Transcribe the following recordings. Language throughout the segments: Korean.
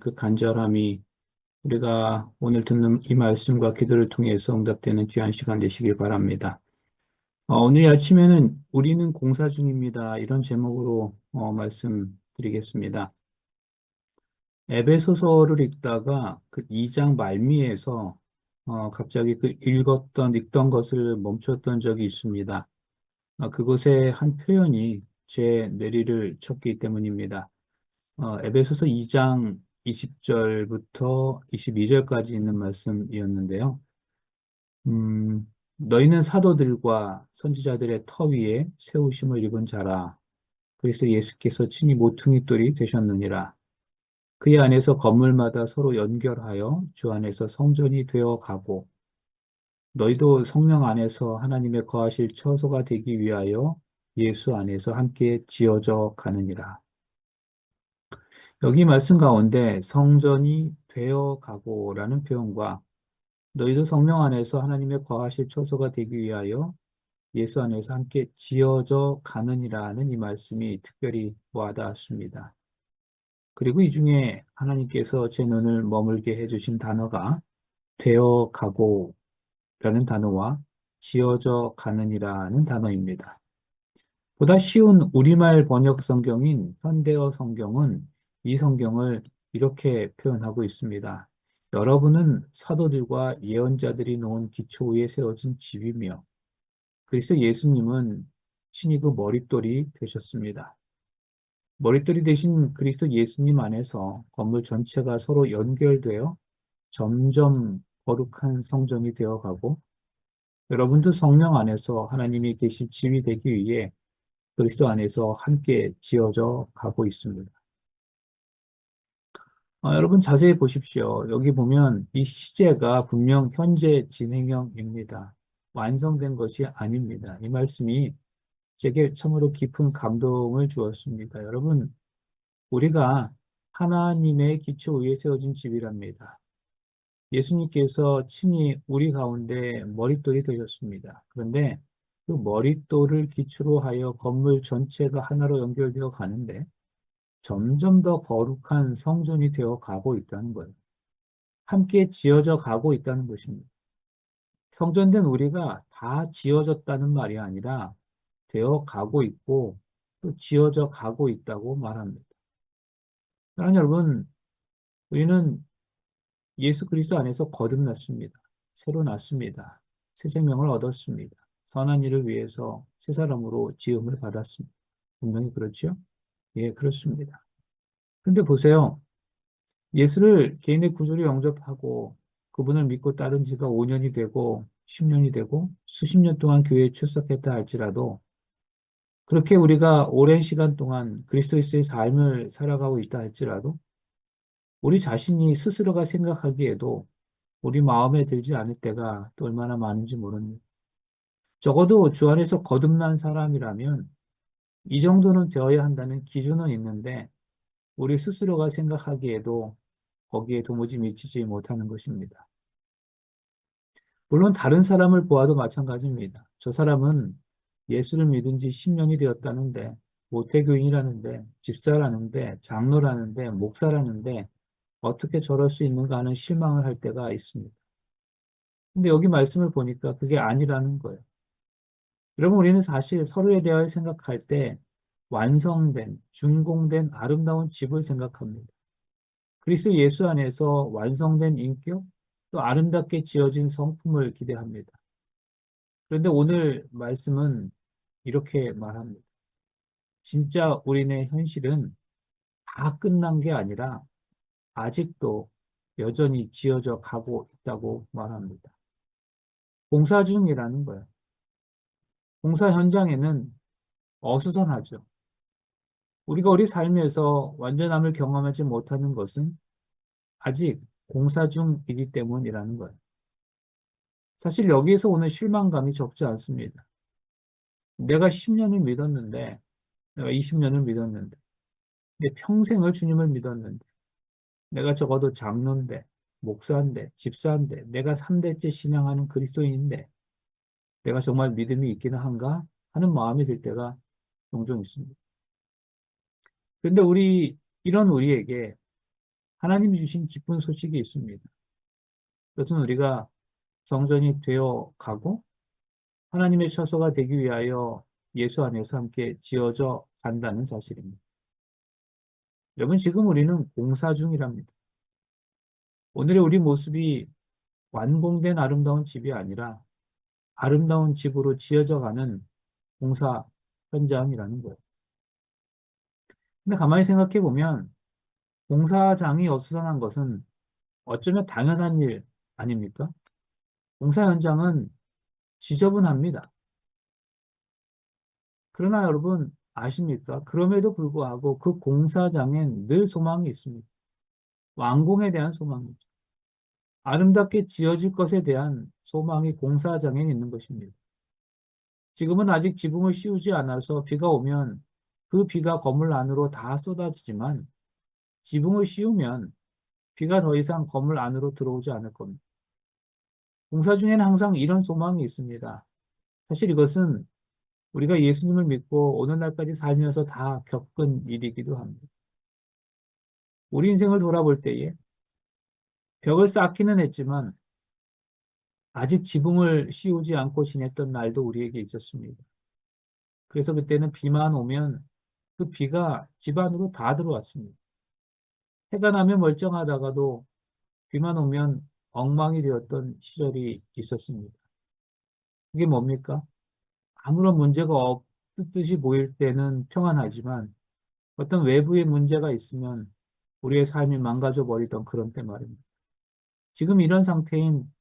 그 간절함이 우리가 오늘 듣는 이 말씀과 기도를 통해서 응답되는 귀한 시간 되시길 바랍니다. 오늘 아침에는 우리는 공사 중입니다. 이런 제목으로 말씀드리겠습니다. 에베소서를 읽다가 그 2장 말미에서 갑자기 읽던 것을 멈췄던 적이 있습니다. 그곳에 한 표현이 제 뇌리를 쳤기 때문입니다. 에베소서 2장 20절부터 22절까지 있는 말씀이었는데요. 너희는 사도들과 선지자들의 터 위에 세우심을 입은 자라. 그리스도 예수께서 친히 모퉁이 돌이 되셨느니라. 그의 안에서 건물마다 서로 연결하여 주 안에서 성전이 되어 가고, 너희도 성령 안에서 하나님의 거하실 처소가 되기 위하여 예수 안에서 함께 지어져 가느니라. 여기 말씀 가운데 성전이 되어 가고라는 표현과 너희도 성령 안에서 하나님의 거하실 처소가 되기 위하여 예수 안에서 함께 지어져 가느니라는 이 말씀이 특별히 와닿았습니다. 그리고 이 중에 하나님께서 제 눈을 머물게 해주신 단어가 되어 가고라는 단어와 지어져 가느니라는 단어입니다. 보다 쉬운 우리말 번역 성경인 현대어 성경은 이 성경을 이렇게 표현하고 있습니다. 여러분은 사도들과 예언자들이 놓은 기초 위에 세워진 집이며 그리스도 예수님은 신이 그 머릿돌이 되셨습니다. 머릿돌이 되신 그리스도 예수님 안에서 건물 전체가 서로 연결되어 점점 거룩한 성전이 되어가고 여러분도 성령 안에서 하나님이 계신 집이 되기 위해 그리스도 안에서 함께 지어져 가고 있습니다. 여러분 자세히 보십시오. 여기 보면 이 시제가 분명 현재 진행형입니다. 완성된 것이 아닙니다. 이 말씀이 제게 참으로 깊은 감동을 주었습니다. 여러분, 우리가 하나님의 기초 위에 세워진 집이랍니다. 예수님께서 친히 우리 가운데 머릿돌이 되셨습니다. 그런데 그 머릿돌을 기초로 하여 건물 전체가 하나로 연결되어 가는데 점점 더 거룩한 성전이 되어 가고 있다는 거예요. 함께 지어져 가고 있다는 것입니다. 성전된 우리가 다 지어졌다는 말이 아니라 되어 가고 있고 또 지어져 가고 있다고 말합니다. 사랑하는 여러분, 우리는 예수 그리스도 안에서 거듭났습니다. 새로 났습니다. 새 생명을 얻었습니다. 선한 일을 위해서 새 사람으로 지음을 받았습니다. 분명히 그렇죠? 예, 그렇습니다. 그런데 보세요. 예수를 개인의 구주로 영접하고 그분을 믿고 따른 지가 5년이 되고 10년이 되고 수십 년 동안 교회에 출석했다 할지라도 그렇게 우리가 오랜 시간 동안 그리스도의 삶을 살아가고 있다 할지라도 우리 자신이 스스로가 생각하기에도 우리 마음에 들지 않을 때가 또 얼마나 많은지 모릅니다. 적어도 주 안에서 거듭난 사람이라면 이 정도는 되어야 한다는 기준은 있는데 우리 스스로가 생각하기에도 거기에 도무지 미치지 못하는 것입니다. 물론 다른 사람을 보아도 마찬가지입니다. 저 사람은 예수를 믿은 지 10년이 되었다는데, 모태교인이라는데, 집사라는데, 장로라는데, 목사라는데, 어떻게 저럴 수 있는가 하는 실망을 할 때가 있습니다. 근데 여기 말씀을 보니까 그게 아니라는 거예요. 여러분, 우리는 사실 서로에 대하여 생각할 때 완성된, 준공된 아름다운 집을 생각합니다. 그리스도 예수 안에서 완성된 인격, 또 아름답게 지어진 성품을 기대합니다. 그런데 오늘 말씀은 이렇게 말합니다. 진짜 우리네 현실은 다 끝난 게 아니라 아직도 여전히 지어져 가고 있다고 말합니다. 공사 중이라는 거예요. 공사 현장에는 어수선하죠. 우리가 우리 삶에서 완전함을 경험하지 못하는 것은 아직 공사 중이기 때문이라는 거예요. 사실 여기에서 오는 실망감이 적지 않습니다. 내가 10년을 믿었는데, 내가 20년을 믿었는데, 내 평생을 주님을 믿었는데, 내가 적어도 장로인데, 목사인데, 집사인데, 내가 3대째 신앙하는 그리스도인인데, 내가 정말 믿음이 있기는 한가 하는 마음이 들 때가 종종 있습니다. 그런데 이런 우리에게 하나님이 주신 기쁜 소식이 있습니다. 그것은 우리가 성전이 되어 가고 하나님의 처소가 되기 위하여 예수 안에서 함께 지어져 간다는 사실입니다. 여러분, 지금 우리는 공사 중이랍니다. 오늘의 우리 모습이 완공된 아름다운 집이 아니라 아름다운 집으로 지어져 가는 공사 현장이라는 거예요. 근데 가만히 생각해 보면 공사장이 어수선한 것은 어쩌면 당연한 일 아닙니까? 공사 현장은 지저분합니다. 그러나 여러분 아십니까? 그럼에도 불구하고 그 공사장엔 늘 소망이 있습니다. 완공에 대한 소망이죠. 아름답게 지어질 것에 대한 소망이 공사장에 있는 것입니다. 지금은 아직 지붕을 씌우지 않아서 비가 오면 그 비가 건물 안으로 다 쏟아지지만 지붕을 씌우면 비가 더 이상 건물 안으로 들어오지 않을 겁니다. 공사 중에는 항상 이런 소망이 있습니다. 사실 이것은 우리가 예수님을 믿고 오늘날까지 살면서 다 겪은 일이기도 합니다. 우리 인생을 돌아볼 때에 벽을 쌓기는 했지만 아직 지붕을 씌우지 않고 지냈던 날도 우리에게 있었습니다. 그래서 그때는 비만 오면 그 비가 집 안으로 다 들어왔습니다. 해가 나면 멀쩡하다가도 비만 오면 엉망이 되었던 시절이 있었습니다. 이게 뭡니까? 아무런 문제가 없듯이 보일 때는 평안하지만 어떤 외부의 문제가 있으면 우리의 삶이 망가져 버리던 그런 때 말입니다. 지금 이런 상태인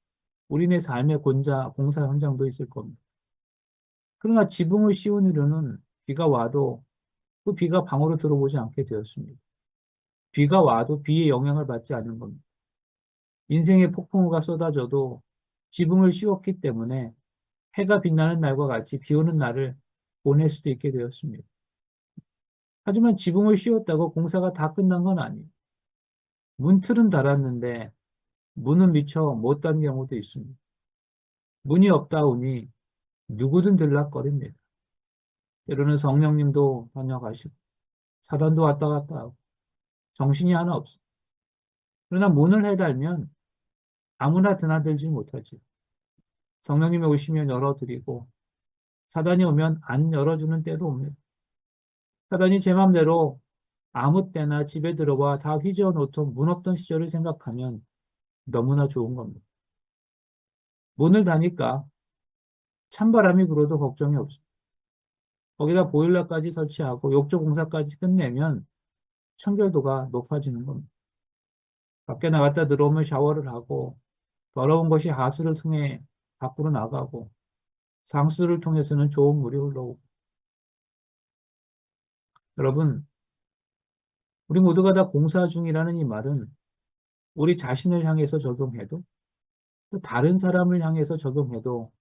우리네 삶의 공사 현장도 있을 겁니다. 그러나 지붕을 씌우려는 비가 와도 그 비가 방으로 들어오지 않게 되었습니다. 비가 와도 비의 영향을 받지 않는 겁니다. 인생의 폭풍우가 쏟아져도 지붕을 씌웠기 때문에 해가 빛나는 날과 같이 비 오는 날을 보낼 수도 있게 되었습니다. 하지만 지붕을 씌웠다고 공사가 다 끝난 건 아니에요. 문틀은 달았는데 문은 미처 못 단 경우도 있습니다. 문이 없다 보니 누구든 들락거립니다. 때로는 성령님도 다녀가시고 사단도 왔다 갔다 하고 정신이 하나 없어요. 그러나 문을 해달면 아무나 드나들지 못하지. 성령님이 오시면 열어드리고 사단이 오면 안 열어주는 때도 옵니다. 사단이 제 맘대로 아무 때나 집에 들어와 다 휘저어 놓던 문 없던 시절을 생각하면 너무나 좋은 겁니다. 문을 다니까 찬바람이 불어도 걱정이 없습니다. 거기다 보일러까지 설치하고 욕조 공사까지 끝내면 청결도가 높아지는 겁니다. 밖에 나갔다 들어오면 샤워를 하고 더러운 것이 하수를 통해 밖으로 나가고 상수를 통해서는 좋은 물이 흘러오고 여러분 우리 모두가 다 공사 중이라는 이 말은 우리 자신을 향해서 적용해도 또 다른 사람을 향해서 적용해도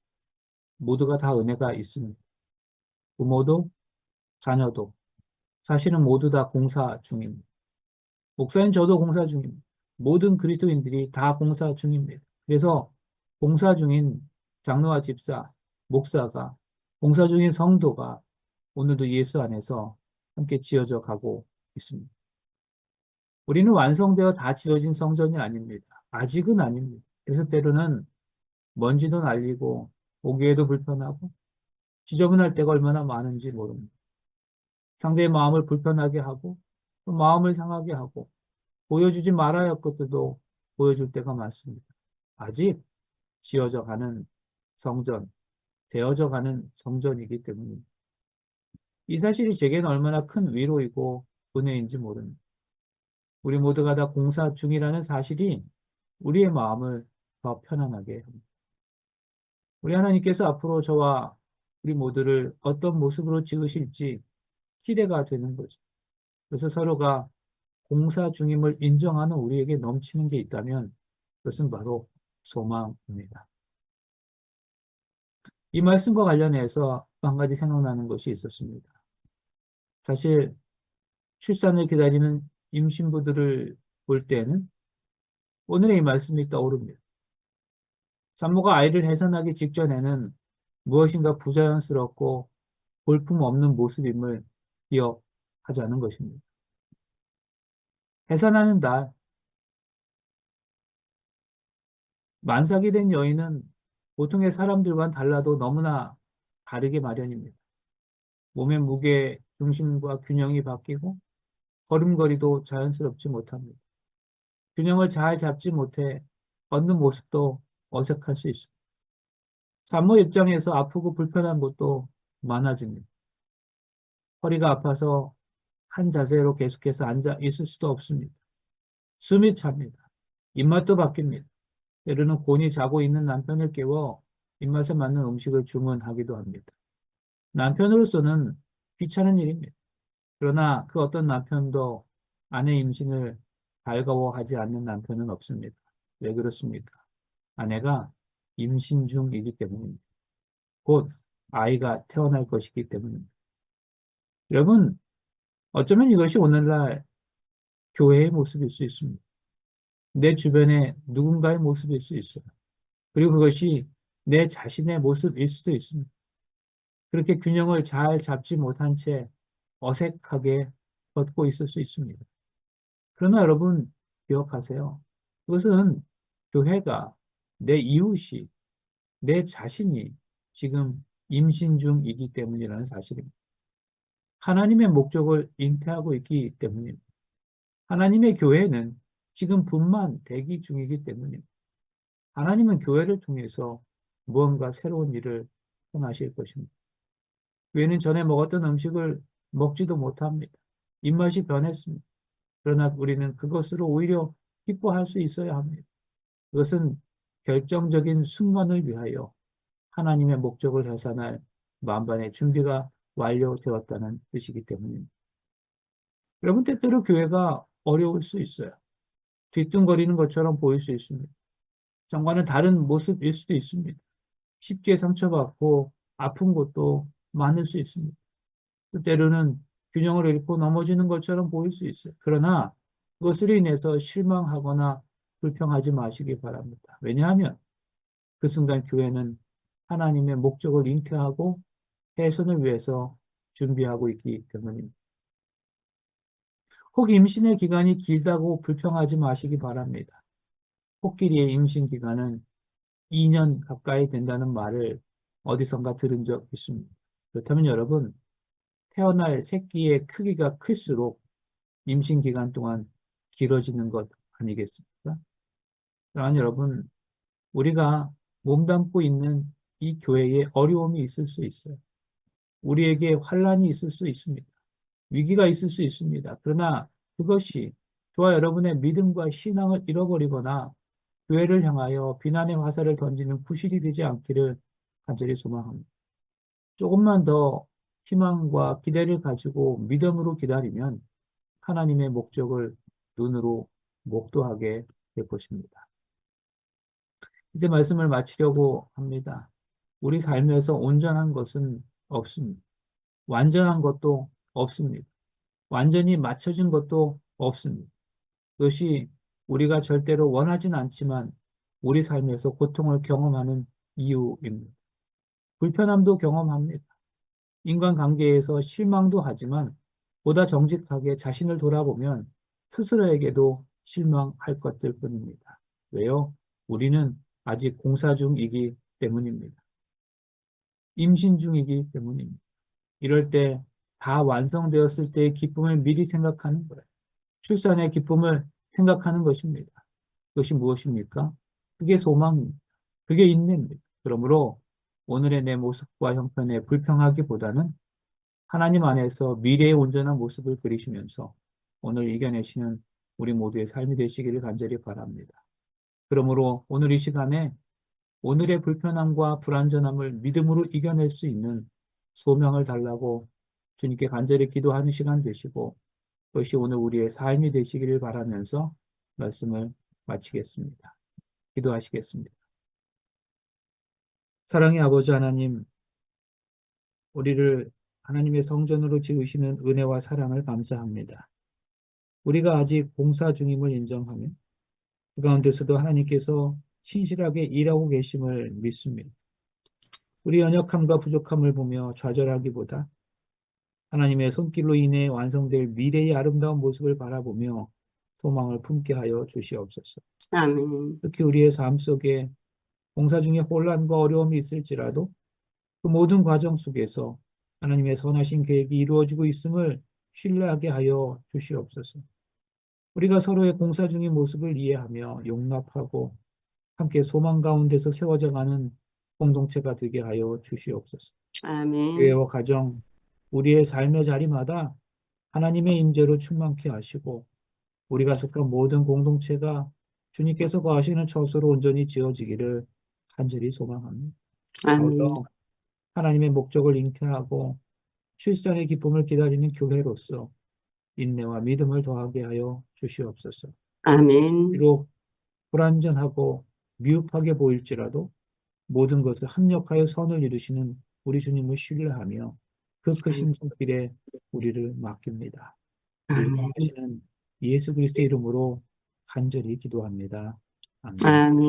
모두가 다 은혜가 있습니다. 부모도 자녀도 사실은 모두 다 공사 중입니다. 목사님 저도 공사 중입니다. 모든 그리스도인들이 다 공사 중입니다. 그래서 공사 중인 장로와 집사, 목사가 공사 중인 성도가 오늘도 예수 안에서 함께 지어져 가고 있습니다. 우리는 완성되어 다 지어진 성전이 아닙니다. 아직은 아닙니다. 그래서 때로는 먼지도 날리고 보기에도 불편하고 지저분할 때가 얼마나 많은지 모릅니다. 상대의 마음을 불편하게 하고 또 마음을 상하게 하고 보여주지 말아야 할 것들도 보여줄 때가 많습니다. 아직 지어져 가는 성전, 되어져 가는 성전이기 때문입니다. 이 사실이 제게는 얼마나 큰 위로이고 은혜인지 모릅니다. 우리 모두가 다 공사 중이라는 사실이 우리의 마음을 더 편안하게 합니다. 우리 하나님께서 앞으로 저와 우리 모두를 어떤 모습으로 지으실지 기대가 되는 거죠. 그래서 서로가 공사 중임을 인정하는 우리에게 넘치는 게 있다면 그것은 바로 소망입니다. 이 말씀과 관련해서 한 가지 생각나는 것이 있었습니다. 사실 출산을 기다리는 임신부들을 볼 때는 오늘의 이 말씀이 떠오릅니다. 산모가 아이를 해산하기 직전에는 무엇인가 부자연스럽고 볼품없는 모습임을 기억하자는 것입니다. 해산하는 날, 만삭이 된 여인은 보통의 사람들과는 달라도 너무나 다르게 마련입니다. 몸의 무게, 중심과 균형이 바뀌고 걸음걸이도 자연스럽지 못합니다. 균형을 잘 잡지 못해 걷는 모습도 어색할 수 있습니다. 산모 입장에서 아프고 불편한 것도 많아집니다. 허리가 아파서 한 자세로 계속해서 앉아 있을 수도 없습니다. 숨이 찹니다. 입맛도 바뀝니다. 때로는 곤히 자고 있는 남편을 깨워 입맛에 맞는 음식을 주문하기도 합니다. 남편으로서는 귀찮은 일입니다. 그러나 그 어떤 남편도 아내 임신을 달가워하지 않는 남편은 없습니다. 왜 그렇습니까? 아내가 임신 중이기 때문입니다. 곧 아이가 태어날 것이기 때문입니다. 여러분, 어쩌면 이것이 오늘날 교회의 모습일 수 있습니다. 내 주변에 누군가의 모습일 수 있어요. 그리고 그것이 내 자신의 모습일 수도 있습니다. 그렇게 균형을 잘 잡지 못한 채 어색하게 걷고 있을 수 있습니다. 그러나 여러분 기억하세요. 그것은 교회가 내 이웃이 내 자신이 지금 임신 중이기 때문이라는 사실입니다. 하나님의 목적을 잉태하고 있기 때문입니다. 하나님의 교회는 지금 분만 대기 중이기 때문입니다. 하나님은 교회를 통해서 무언가 새로운 일을 행하실 것입니다. 교회는 전에 먹었던 음식을 먹지도 못합니다. 입맛이 변했습니다. 그러나 우리는 그것으로 오히려 기뻐할 수 있어야 합니다. 그것은 결정적인 순간을 위하여 하나님의 목적을 해산할 만반의 준비가 완료되었다는 뜻이기 때문입니다. 여러분, 때때로 교회가 어려울 수 있어요. 뒤뚱거리는 것처럼 보일 수 있습니다. 정과는 다른 모습일 수도 있습니다. 쉽게 상처받고 아픈 것도 많을 수 있습니다. 때로는 균형을 잃고 넘어지는 것처럼 보일 수 있어요. 그러나 그것으로 인해서 실망하거나 불평하지 마시기 바랍니다. 왜냐하면 그 순간 교회는 하나님의 목적을 잉태하고 해선을 위해서 준비하고 있기 때문입니다. 혹 임신의 기간이 길다고 불평하지 마시기 바랍니다. 코끼리의 임신 기간은 2년 가까이 된다는 말을 어디선가 들은 적 있습니다. 그렇다면 여러분, 태어날 새끼의 크기가 클수록 임신 기간 동안 길어지는 것 아니겠습니까? 또한 여러분, 우리가 몸담고 있는 이 교회에 어려움이 있을 수 있어요. 우리에게 환란이 있을 수 있습니다. 위기가 있을 수 있습니다. 그러나 그것이 저와 여러분의 믿음과 신앙을 잃어버리거나 교회를 향하여 비난의 화살을 던지는 구실이 되지 않기를 간절히 소망합니다. 조금만 더 희망과 기대를 가지고 믿음으로 기다리면 하나님의 목적을 눈으로 목도하게 될 것입니다. 이제 말씀을 마치려고 합니다. 우리 삶에서 온전한 것은 없습니다. 완전한 것도 없습니다. 완전히 맞춰진 것도 없습니다. 그것이 우리가 절대로 원하진 않지만 우리 삶에서 고통을 경험하는 이유입니다. 불편함도 경험합니다. 인간관계에서 실망도 하지만 보다 정직하게 자신을 돌아보면 스스로에게도 실망할 것들 뿐입니다. 왜요? 우리는 아직 공사 중이기 때문입니다. 임신 중이기 때문입니다. 이럴 때 다 완성되었을 때의 기쁨을 미리 생각하는 거예요. 출산의 기쁨을 생각하는 것입니다. 그것이 무엇입니까? 그게 소망입니다. 그게 인내입니다. 그러므로 오늘의 내 모습과 형편에 불평하기보다는 하나님 안에서 미래의 온전한 모습을 그리시면서 오늘 이겨내시는 우리 모두의 삶이 되시기를 간절히 바랍니다. 그러므로 오늘 이 시간에 오늘의 불편함과 불완전함을 믿음으로 이겨낼 수 있는 소명을 달라고 주님께 간절히 기도하는 시간 되시고 그것이 오늘 우리의 삶이 되시기를 바라면서 말씀을 마치겠습니다. 기도하시겠습니다. 사랑의 아버지 하나님, 우리를 하나님의 성전으로 지으시는 은혜와 사랑을 감사합니다. 우리가 아직 공사 중임을 인정하며 그 가운데서도 하나님께서 신실하게 일하고 계심을 믿습니다. 우리 연약함과 부족함을 보며 좌절하기보다 하나님의 손길로 인해 완성될 미래의 아름다운 모습을 바라보며 소망을 품게 하여 주시옵소서. 아멘. 특히 우리의 삶 속에 봉사 중에 혼란과 어려움이 있을지라도 그 모든 과정 속에서 하나님의 선하신 계획이 이루어지고 있음을 신뢰하게 하여 주시옵소서. 우리가 서로의 공사 중인 모습을 이해하며 용납하고 함께 소망 가운데서 세워져 가는 공동체가 되게 하여 주시옵소서. 아멘. 교회와 가정, 우리의 삶의 자리마다 하나님의 임재로 충만케 하시고 우리가 속한 모든 공동체가 주님께서 거하시는 처소로 온전히 지어지기를 간절히 소망합니다. 아멘. 아울러 하나님의 목적을 잉태하고 출산의 기쁨을 기다리는 교회로서 인내와 믿음을 더하게 하여 주시옵소서. 아멘. 비록 불완전하고 미흡하게 보일지라도 모든 것을 합력하여 선을 이루시는 우리 주님을 신뢰하며 그 크신 손길에 우리를 맡깁니다. 우리를 아멘. 사랑하시는 예수 그리스도의 이름으로 간절히 기도합니다. 아멘. 아멘.